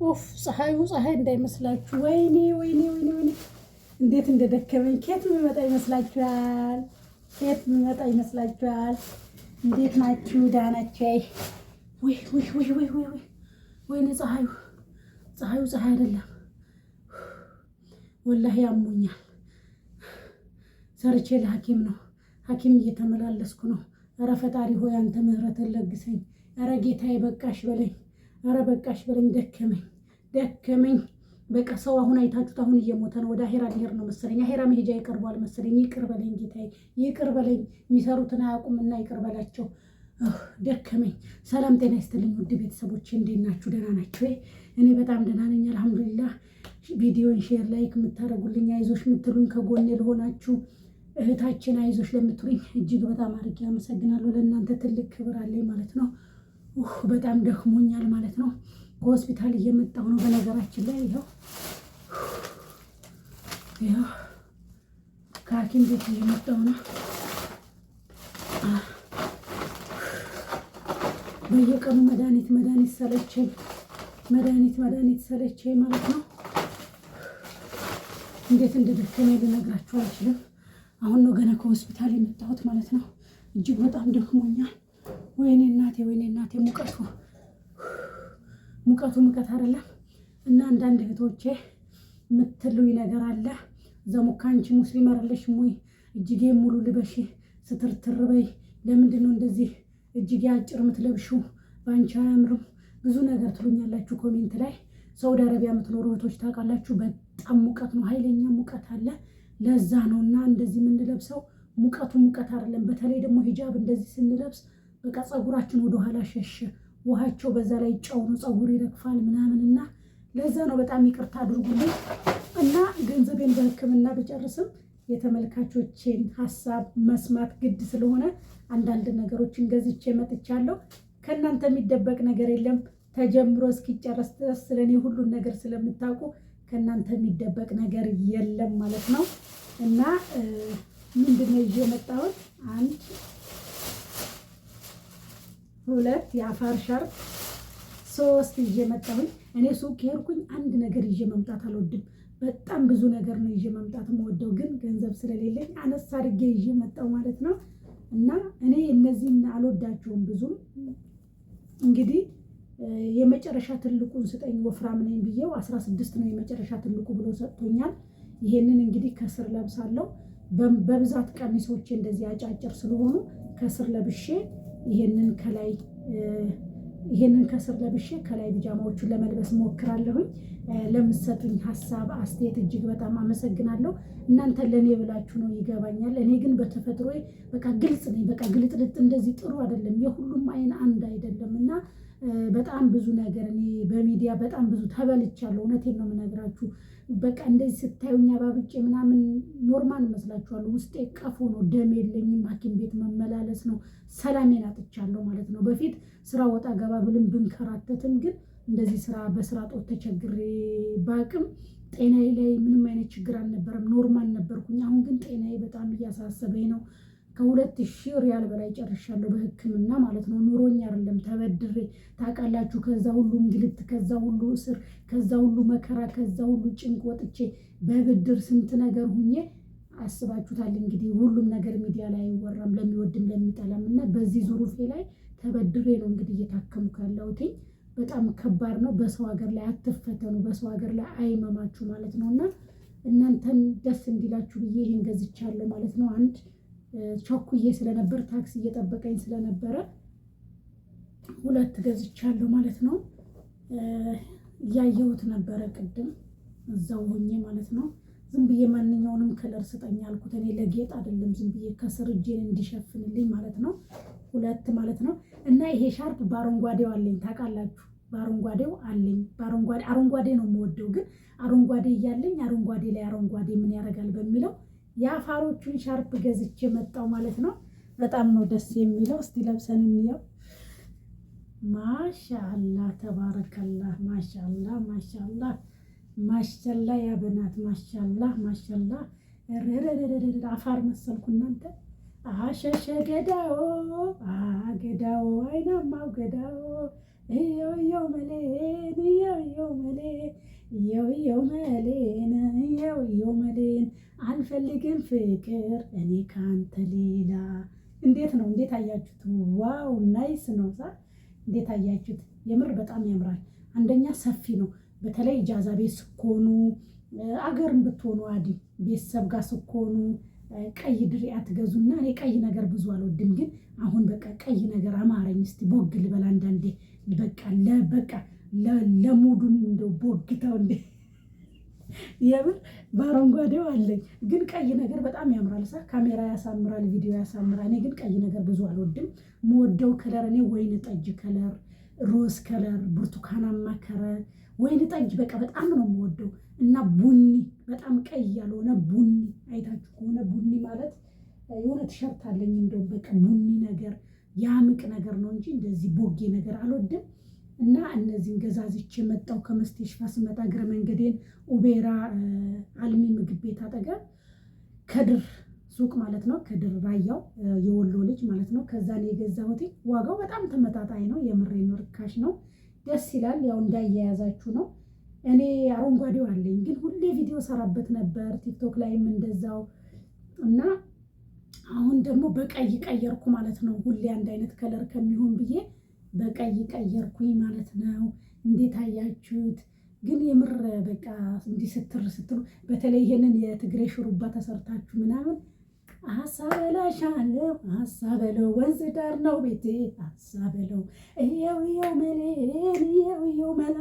ኡፍ ፀሐይ እንዳይመስላችሁ። ወይኔ ወይኔ ወይኔ ወይኔ እንዴት እንደደከመኝ። ከየት የሚመጣ ይመስላችኋል? ከየት የሚመጣ ይመስላችኋል? እንዴት ናችሁ? ደህና ናችሁ? ወይ ወይ ወይ ወይ ወይ ወይ ወይኔ ፀሐዩ ፀሐይ አይደለም ወላሂ ያሞኛል። ሰርቼ ለሐኪም ነው ሐኪም እየተመላለስኩ ነው። ኧረ ፈጣሪ ሆይ አንተ ምህረትን ለግሰኝ። ኧረ ጌታዬ በቃሽ በለኝ። ኧረ በቃሽ በለኝ። ደከመኝ። በቃ ሰው አሁን አይታችሁት አሁን እየሞተ ነው። ወደ አሄራ ሊሄድ ነው መሰለኝ። አሄራ መሄጃ ይቀርቧል መሰለኝ። ይቅር በለኝ ጌታዬ፣ ይቅር በለኝ። የሚሰሩትን አያውቁምና ይቅር በላቸው። ደከመኝ። ሰላም ጤና ይስጥልኝ ውድ ቤተሰቦቼ፣ እንዴት ናችሁ? ደህና ናችሁ? እኔ በጣም ደህና ነኝ አልሐምዱሊላህ። ቪዲዮን ሼር ላይክ የምታደርጉልኝ አይዞሽ የምትሉኝ ከጎኔ ለሆናችሁ እህታችን አይዞሽ ለምትሉኝ እጅግ በጣም አድርጌ አመሰግናለሁ። ለእናንተ ትልቅ ክብር አለኝ ማለት ነው። በጣም ደክሞኛል ማለት ነው። ከሆስፒታል እየመጣሁ ነው። በነገራችን ላይ ይኸው ከሐኪም ቤት እየመጣሁ ነው። በየቀኑ መድኃኒት ሰለቸኝ። መድኃኒት ሰለቸኝ ማለት ነው። እንዴት እንደደከመኝ ልነግራችሁ አልችልም። አሁን ነው ገና ከሆስፒታል የመጣሁት ማለት ነው። እጅግ በጣም ደክሞኛል። ወይኔ እናቴ ሙቀት አይደለም። እና አንዳንድ እህቶቼ የምትሉኝ ነገር አለ። ዘሙካ አንቺ ሙስሊም አይደለሽም ወይ? እጅጌ ሙሉ ልበሽ፣ ስትርትር በይ። ለምንድን ነው እንደዚህ እጅጌ አጭር የምትለብሺው? በአንቺ አያምርም። ብዙ ነገር ትሉኛላችሁ ኮሜንት ላይ። ሳውዲ አረቢያ የምትኖሩ እህቶች ታውቃላችሁ፣ በጣም ሙቀት ነው፣ ኃይለኛ ሙቀት አለ። ለዛ ነው እና እንደዚህ የምንለብሰው። ሙቀት አይደለም። በተለይ ደግሞ ሂጃብ እንደዚህ ስንለብስ በቃ ፀጉራችን ወደኋላ ሸሸ። ውሃቸው በዛ ላይ ጨው ነው፣ ፀጉር ይረግፋል ምናምን እና ለዛ ነው። በጣም ይቅርታ አድርጉልኝ እና ገንዘቤን በሕክምና ብጨርስም የተመልካቾቼን ሀሳብ መስማት ግድ ስለሆነ አንዳንድ ነገሮችን ገዝቼ መጥቻለሁ። ከእናንተ የሚደበቅ ነገር የለም። ተጀምሮ እስኪጨረስ ድረስ ስለኔ ሁሉን ነገር ስለምታውቁ ከእናንተ የሚደበቅ ነገር የለም ማለት ነው። እና ምንድነው ይዤ የመጣሁት? 1 2 የአፋር ሻርፕ 3 ይዤ መጣሁኝ። እኔ ሱቅ ከሄድኩኝ አንድ ነገር ይዤ መምጣት አልወድም። በጣም ብዙ ነገር ነው ይዤ መምጣት የምወደው፣ ግን ገንዘብ ስለሌለኝ አነስ አድርጌ ይዤ መጣሁ ማለት ነው። እና እኔ እነዚህን አልወዳቸውም ብዙም። እንግዲህ የመጨረሻ ትልቁን ስጠኝ ወፍራም ነኝ ብዬው 16 ነው የመጨረሻ ትልቁ ብሎ ሰጥቶኛል። ይሄንን እንግዲህ ከስር ለብሳለሁ። በብዛት ቀሚሶቼ እንደዚህ አጫጭር ስለሆኑ ከስር ለብሼ ይሄንን ከስር ለብሼ ከላይ ቢጃማዎቹን ለመልበስ ሞክራለሁኝ። ለምትሰጡኝ ሀሳብ አስተያየት እጅግ በጣም አመሰግናለሁ። እናንተ ለኔ ብላችሁ ነው ይገባኛል። እኔ ግን በተፈጥሮ በቃ ግልጽ ነኝ። በቃ ግልጥልጥ እንደዚህ ጥሩ አይደለም። የሁሉም አይን አንድ አይደለም እና በጣም ብዙ ነገር እኔ በሚዲያ በጣም ብዙ ተበልቻለሁ። እውነቴን ነው የምነግራችሁ። በቃ እንደዚህ ስታዩኝ አባብጬ ምናምን ኖርማል እመስላችኋለሁ። ውስጤ ቀፎ ነው። ደም የለኝም። ሐኪም ቤት መመላለስ ነው። ሰላሜን አጥቻለሁ ማለት ነው። በፊት ስራ ወጣ ገባ ብልም ብንከራተትም ግን እንደዚህ በስራ ጦት ተቸግሬ ባቅም ጤናዬ ላይ ምንም አይነት ችግር አልነበረም። ኖርማል ነበርኩኝ። አሁን ግን ጤናዬ በጣም እያሳሰበኝ ነው። ከ2000 ሪያል በላይ ጨርሻለሁ በሕክምና ማለት ነው። ኑሮኝ አይደለም ተበድሬ ታውቃላችሁ። ከዛ ሁሉ እንግልት፣ ከዛ ሁሉ እስር፣ ከዛ ሁሉ መከራ፣ ከዛ ሁሉ ጭንቅ ወጥቼ በብድር ስንት ነገር ሁኜ አስባችሁታል። እንግዲህ ሁሉም ነገር ሚዲያ ላይ አይወራም ለሚወድም ለሚጠላም እና በዚህ ዙሩፌ ላይ ተበድሬ ነው እንግዲህ እየታከምኩ ያለሁት። በጣም ከባድ ነው። በሰው ሀገር ላይ አትፈተኑ፣ በሰው ሀገር ላይ አይመማችሁ ማለት ነው። እና እናንተን ደስ እንዲላችሁ ብዬ ይሄን ገዝቻለሁ ማለት ነው። አንድ ቸኩዬ ስለነበር ታክሲ እየጠበቀኝ ስለነበረ 2 ገዝቻለሁ ማለት ነው። እያየሁት ነበረ ቅድም እዛው ሆኜ ማለት ነው። ዝም ብዬ ማንኛውንም ከለር ስጠኝ አልኩት። እኔ ለጌጥ አይደለም፣ ዝም ብዬ ከስር እጄን እንዲሸፍንልኝ ማለት ነው። 2 ማለት ነው። እና ይሄ ሻርፕ በአረንጓዴው አለኝ ታውቃላችሁ። በአረንጓዴው አለኝ። አረንጓዴ ነው የምወደው፣ ግን አረንጓዴ እያለኝ አረንጓዴ ላይ አረንጓዴ ምን ያደርጋል በሚለው የአፋሮቹን ሻርፕ ገዝቼ መጣው ማለት ነው። በጣም ነው ደስ የሚለው። እስቲ ለብሰን እንየው። ማሻአላ ተባረከላ። ማሻአላ ማሻአላ ማሻአላ ያ በናት ማሻአላ ማሻአላ። አፋር መሰልኩ እናንተ። አሸሸ ገዳው ገዳው አይናማው ገዳው እየው መሌን እየው መሌ አልፈልግም ፍቅር እኔ ካንተ ሌላ። እንዴት ነው? እንዴት አያችሁት? ዋው ናይስ ነው ሳ እንዴት አያችሁት? የምር በጣም ያምራል። አንደኛ ሰፊ ነው። በተለይ ኢጃዛ ቤት ስኮኑ አገርም ብትሆኑ አዲ ቤተሰብ ጋር ስኮኑ ቀይ ድሪያ ትገዙና እኔ ቀይ ነገር ብዙ አልወድም፣ ግን አሁን በቃ ቀይ ነገር አማረኝ። እስቲ ቦግ ልበል አንዳንዴ በቃ ለሙዱን እንደው ቦግታው እንዴ የምር በአረንጓዴው አለኝ፣ ግን ቀይ ነገር በጣም ያምራል። ካሜራ ያሳምራል፣ ቪዲዮ ያሳምራል። እኔ ግን ቀይ ነገር ብዙ አልወድም። የምወደው ከለር እኔ ወይን ጠጅ ከለር፣ ሮዝ ከለር፣ ብርቱካናማ ከለር፣ ወይን ጠጅ በቃ በጣም ነው የምወደው። እና ቡኒ በጣም ቀይ ያልሆነ ቡኒ፣ አይታችሁ ከሆነ ቡኒ ማለት የሆነ ቲሸርት አለኝ እንደውም በቃ ቡኒ ነገር ያምቅ ነገር ነው እንጂ እንደዚህ ቦጌ ነገር አልወድም። እና እነዚህን ገዛዝቼ መጣሁ ከመስቴሽፋ ስመጣ እግረ መንገዴን ኡቤራ አልሚ ምግብ ቤት አጠገብ ከድር ሱቅ ማለት ነው። ከድር ራያው የወሎ ልጅ ማለት ነው። ከዛ ነው የገዛሁት። ዋጋው በጣም ተመጣጣኝ ነው። የምሬን ነው፣ ርካሽ ነው። ደስ ይላል። ያው እንዳያያዛችሁ ነው። እኔ አረንጓዴው አለኝ፣ ግን ሁሌ ቪዲዮ ሰራበት ነበር ቲክቶክ ላይም እንደዛው። እና አሁን ደግሞ በቀይ ቀየርኩ ማለት ነው። ሁሌ አንድ አይነት ከለር ከሚሆን ብዬ በቀይ ቀየርኩኝ ማለት ነው። እንዴት አያችሁት? ግን የምር በቃ እንዲህ ስትሉ በተለይ ይሄንን የትግሬ ሹሩባ ተሰርታችሁ ምናምን አሳበላሻለሁ አሳበለው ወንዝ ዳር ነው ቤቴ አሳበለው እየው መሌን እየው መላ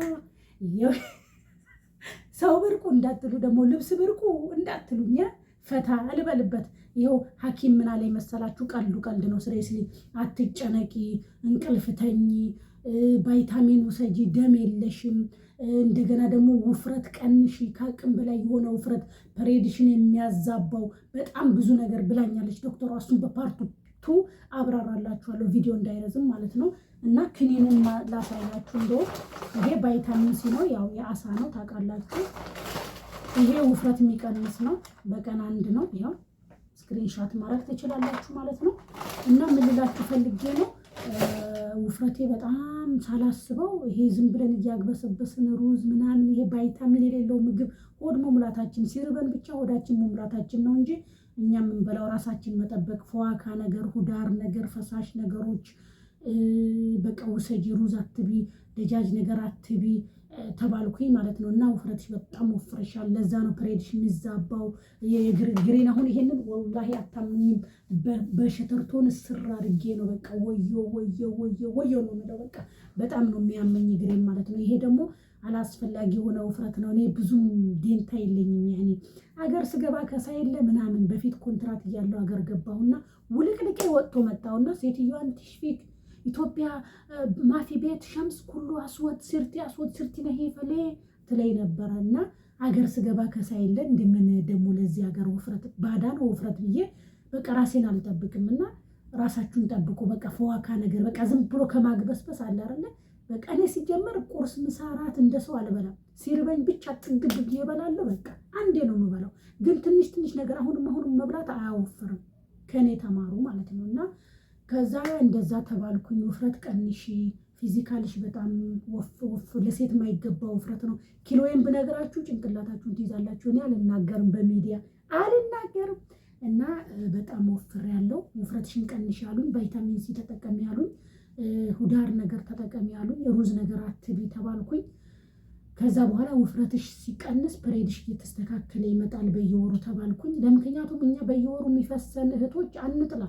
ሰው ብርቁ እንዳትሉ ደግሞ ልብስ ብርቁ እንዳትሉኛ ፈታ ልበልበት። ይኸው ሐኪም ምን አለኝ መሰላችሁ? ቀልድ ነው። ስሬስሊ አትጨነቂ፣ እንቅልፍ ተኝ፣ ቫይታሚን ውሰጂ፣ ደም የለሽም፣ እንደገና ደግሞ ውፍረት ቀንሺ፣ ከአቅም በላይ የሆነ ውፍረት ፐሬዲሽን የሚያዛባው በጣም ብዙ ነገር ብላኛለች ዶክተሯ። እሱን በፓርቱ ቱ አብራራላችኋለሁ ቪዲዮ እንዳይረዝም ማለት ነው። እና ክኒኑን ላሳያችሁ። እንደውም ይሄ ቫይታሚን ሲ ነው፣ ያው የአሳ ነው ታውቃላችሁ። ይሄ ውፍረት የሚቀንስ ነው። በቀን አንድ ነው። ይኸው ስክሪንሻት ማድረግ ትችላላችሁ ማለት ነው። እና ምን ልላችሁ ፈልጌ ነው፣ ውፍረቴ በጣም ሳላስበው ይሄ ዝም ብለን እያግበሰበስን ሩዝ ምናምን፣ ይሄ ቫይታሚን የሌለው ምግብ ሆድ መሙላታችን ሲርበን ብቻ ሆዳችን መሙላታችን ነው እንጂ እኛ የምንበላው ራሳችን መጠበቅ፣ ፈዋካ ነገር፣ ሁዳር ነገር፣ ፈሳሽ ነገሮች በቃ ውሰጂ፣ ሩዝ አትቢ፣ ደጃጅ ነገር አትቢ ተባልኩኝ ማለት ነው። እና ውፍረትሽ በጣም ወፍረሻል፣ ለዛ ነው ፕሬድሽ የሚዛባው የግሬን። አሁን ይሄንን ወላሂ አታምኝም፣ በሸተርቶን ስር አድርጌ ነው በቃ ወዮ ነው የምለው። በቃ በጣም ነው የሚያመኝ ግሬን ማለት ነው። ይሄ ደግሞ አላስፈላጊ የሆነ ውፍረት ነው። እኔ ብዙም ዴንታ የለኝም። ያኔ አገር ስገባ ከሳይለ ምናምን በፊት ኮንትራት እያለው አገር ገባሁና ውልቅልቄ ወጥቶ መጣሁና ሴትዮዋን ትሽፊክ ኢትዮጵያ ማፊ ቤት ሸምስ ኩሉ አስወት ስርቲ ነሄ ፈሌ ትለይ ነበረ። እና አገር ስገባ ከሳይለ እንደምን ደግሞ ለዚህ ሀገር ውፍረት ባዳ ነው ውፍረት ብዬ በቃ ራሴን አልጠብቅም። እና ራሳችሁን ጠብቁ። በቃ ፈዋካ ነገር በቃ ዝም ብሎ ከማግበስበስ አለ አይደለ። በቃ እኔ ሲጀመር ቁርስ ምሳ እራት እንደ ሰው አልበላም። ሲርበኝ ብቻ ጥግብ ብዬ እበላለሁ። በቃ አንዴ ነው የምበላው። ግን ትንሽ ነገር አሁንም መብላት አያወፍርም። ከእኔ ተማሩ ማለት ነው። እና ከዛ እንደዛ ተባልኩኝ። ውፍረት ቀንሺ፣ ፊዚካልሽ በጣም ወፍ ለሴት የማይገባ ውፍረት ነው። ኪሎዬን ብነግራችሁ ጭንቅላታችሁን ትይዛላችሁ። እኔ አልናገርም፣ በሚዲያ አልናገርም። እና በጣም ወፍር ያለው ውፍረትሽን ቀንሺ ያሉኝ፣ ቫይታሚን ሲ ተጠቀሚ ያሉኝ፣ ሁዳር ነገር ተጠቀሚ ያሉኝ፣ ሩዝ ነገር አትቢ ተባልኩኝ። ከዛ በኋላ ውፍረትሽ ሲቀንስ ፕሬድሽ እየተስተካከለ ይመጣል በየወሩ ተባልኩኝ። ለምክንያቱም እኛ በየወሩ የሚፈሰን እህቶች አንጥላ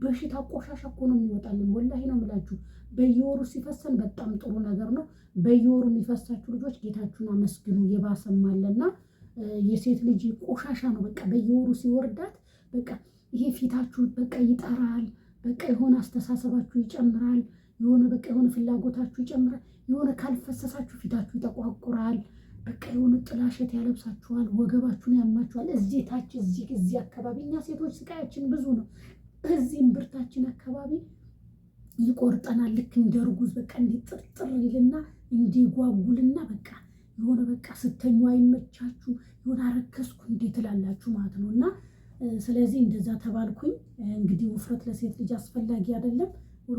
በሽታ ቆሻሻ እኮ ነው የሚወጣልን። ወላሂ ነው የምላችሁ። በየወሩ ሲፈሰን በጣም ጥሩ ነገር ነው። በየወሩ የሚፈሳችሁ ልጆች ጌታችሁን አመስግኑ። የባሰማለና የሴት ልጅ ቆሻሻ ነው። በቃ በየወሩ ሲወርዳት በቃ ይሄ ፊታችሁ በቃ ይጠራል። በቃ የሆነ አስተሳሰባችሁ ይጨምራል። የሆነ ፍላጎታችሁ ይጨምራል። የሆነ ካልፈሰሳችሁ ፊታችሁ ይጠቋቁራል። በቃ የሆነ ጥላሸት ያለብሳችኋል። ወገባችሁን ያማችኋል። እዚህ ታች እዚህ አካባቢ እኛ ሴቶች ስቃያችን ብዙ ነው። እዚህም ብርታችን አካባቢ ይቆርጠናል። ልክ እንደ እርጉዝ በቃ እንዲጥርጥር ይልና እንዲጓጉልና በቃ የሆነ በቃ ስተኙ አይመቻችሁ። የሆነ አረከስኩ እንዴት ትላላችሁ ማለት ነው። እና ስለዚህ እንደዛ ተባልኩኝ። እንግዲህ ውፍረት ለሴት ልጅ አስፈላጊ አይደለም።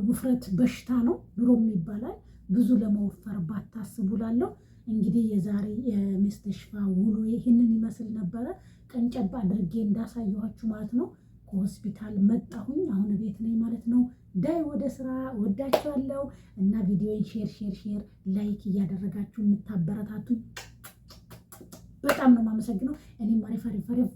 ውፍረት በሽታ ነው ድሮም ይባላል። ብዙ ለመወፈር ባታስቡ ላለው እንግዲህ የዛሬ የመስተሽፋ ውሎ ይህንን ይመስል ነበረ። ቀንጨባ አድርጌ እንዳሳየኋችሁ ማለት ነው ከሆስፒታል መጣሁኝ። አሁን ቤት ነኝ ማለት ነው። ዳይ ወደ ስራ ወዳችኋለሁ እና ቪዲዮን ሼር ላይክ እያደረጋችሁ የምታበረታቱኝ በጣም ነው የማመሰግነው። እኔም አሪፍ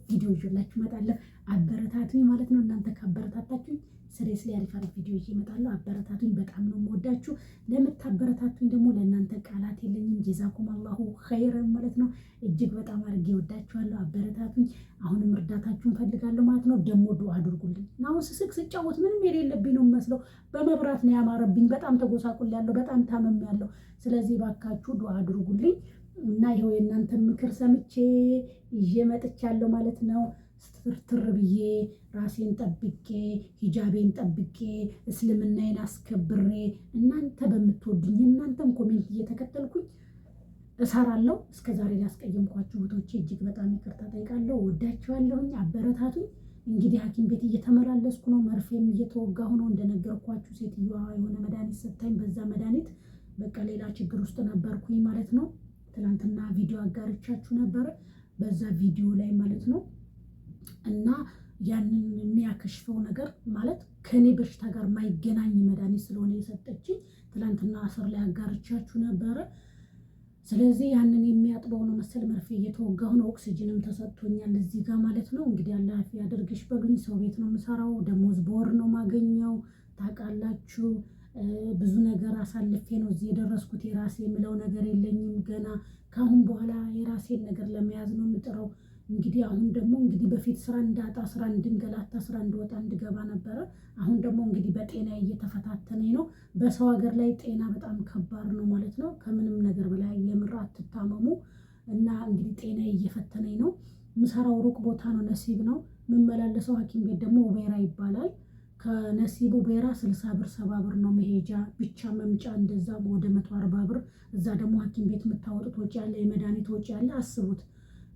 ቪዲዮ ይዤላችሁ እመጣለሁ። አበረታቱኝ ማለት ነው። እናንተ ካበረታታችሁኝ ስሬስሊ አሪፍ ቪዲዮ ይዤ እመጣለሁ። አበረታቱኝ። በጣም ነው የምወዳችሁ። ለምታበረታቱኝ ደግሞ ለእናንተ ቃላት የለኝም። ጀዛኩም አላሁ ኸይረን ማለት ነው። እጅግ በጣም አድርጌ ወዳችኋለሁ። አበረታቱኝ። አሁንም እርዳታችሁን ፈልጋለሁ ማለት ነው። ደግሞ ዱዓ አድርጉልኝ። አሁን ስስቅ ስጫወት ምንም የሌለብኝ ነው የሚመስለው። በመብራት ነው ያማረብኝ። በጣም ተጎሳቁልያለሁ። በጣም ታምሜያለሁ። ስለዚህ ባካችሁ ዱዓ አድርጉልኝ እና ይኸው የእናንተን ምክር ሰምቼ ይዤ መጥቻለሁ ማለት ነው። ስትርትር ብዬ ራሴን ጠብቄ ሂጃቤን ጠብቄ እስልምናዬን አስከብሬ እናንተ በምትወዱኝ እናንተም ኮሜንት እየተከተልኩኝ እሰራለሁ። እስከ ዛሬ ላስቀየምኳችሁ እህቶቼ እጅግ በጣም ይቅርታ ጠይቃለሁ። ወዳችኋለሁኝ። አበረታቱኝ። እንግዲህ ሐኪም ቤት እየተመላለስኩ ነው። መርፌም እየተወጋሁ ነው። እንደነገርኳችሁ ሴትዮዋ የሆነ መድኃኒት ሰጥታኝ በዛ መድኃኒት በቃ ሌላ ችግር ውስጥ ነበርኩኝ ማለት ነው። ትናንትና ቪዲዮ አጋርቻችሁ ነበረ በዛ ቪዲዮ ላይ ማለት ነው። እና ያንን የሚያከሽፈው ነገር ማለት ከኔ በሽታ ጋር ማይገናኝ መድኃኒት ስለሆነ የሰጠችኝ ትናንትና አስር ላይ አጋርቻችሁ ነበረ። ስለዚህ ያንን የሚያጥበው ነው መሰል መርፌ እየተወጋሁ ነው። ኦክሲጅንም ተሰጥቶኛል እዚህ ጋር ማለት ነው። እንግዲህ አላህ ያድርግሽ በሉኝ። ሰው ቤት ነው የምሰራው። ደሞዝ በወር ነው ማገኘው። ታውቃላችሁ ብዙ ነገር አሳልፌ ነው እዚህ የደረስኩት። የራሴ የምለው ነገር የለኝም ገና። ከአሁን በኋላ የራሴን ነገር ለመያዝ ነው የምጥረው። እንግዲህ አሁን ደግሞ በፊት ስራ እንዳጣ ስራ እንድንገላታ ስራ እንድወጣ እንድገባ ነበረ። አሁን ደግሞ እንግዲህ በጤና እየተፈታተነኝ ነው። በሰው ሀገር ላይ ጤና በጣም ከባድ ነው ማለት ነው። ከምንም ነገር በላይ የምር አትታመሙ እና እንግዲህ ጤና እየፈተነኝ ነው። ምሰራው ሩቅ ቦታ ነው፣ ነሲብ ነው የምመላለሰው። ሐኪም ቤት ደግሞ ኡቤራ ይባላል። ከነሲቡ ቤራ 60 ብር 70 ብር ነው መሄጃ ብቻ መምጫ እንደዛ ወደ 140 ብር። እዛ ደግሞ ሐኪም ቤት የምታወጡት ወጪ ያለ የመድኃኒት ወጪ ያለ አስቡት።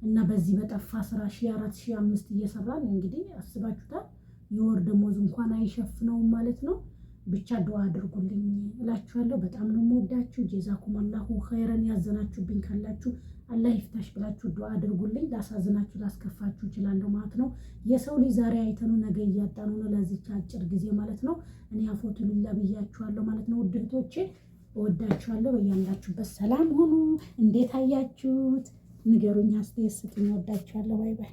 እና በዚህ በጠፋ ስራ 1400 1500 እየሰራን እንግዲህ አስባችሁታል። የወር ደሞዝ እንኳን አይሸፍነውም ማለት ነው። ብቻ ዱዓ አድርጉልኝ እላችኋለሁ። በጣም ነው የምወዳችሁ። ጀዛኩም አላሁ ኸይረን። ያዘናችሁብኝ ካላችሁ አላህ ይፍታሽ ብላችሁ ዱዓ አድርጉልኝ። ላሳዝናችሁ ላስከፋችሁ እችላለሁ ማለት ነው። የሰው ልጅ ዛሬ አይተኑ ነገ እያጣኑ ነው ለዚች አጭር ጊዜ ማለት ነው። እኔ አፎቱልላ ብያችኋለሁ ማለት ነው። ውድ እህቶቼ እወዳችኋለሁ። በያላችሁበት ሰላም ሁኑ። እንዴት አያችሁት? ንገሩኝ፣ አስተያየት ስጡኝ። እወዳችኋለሁ። ባይ ባይ።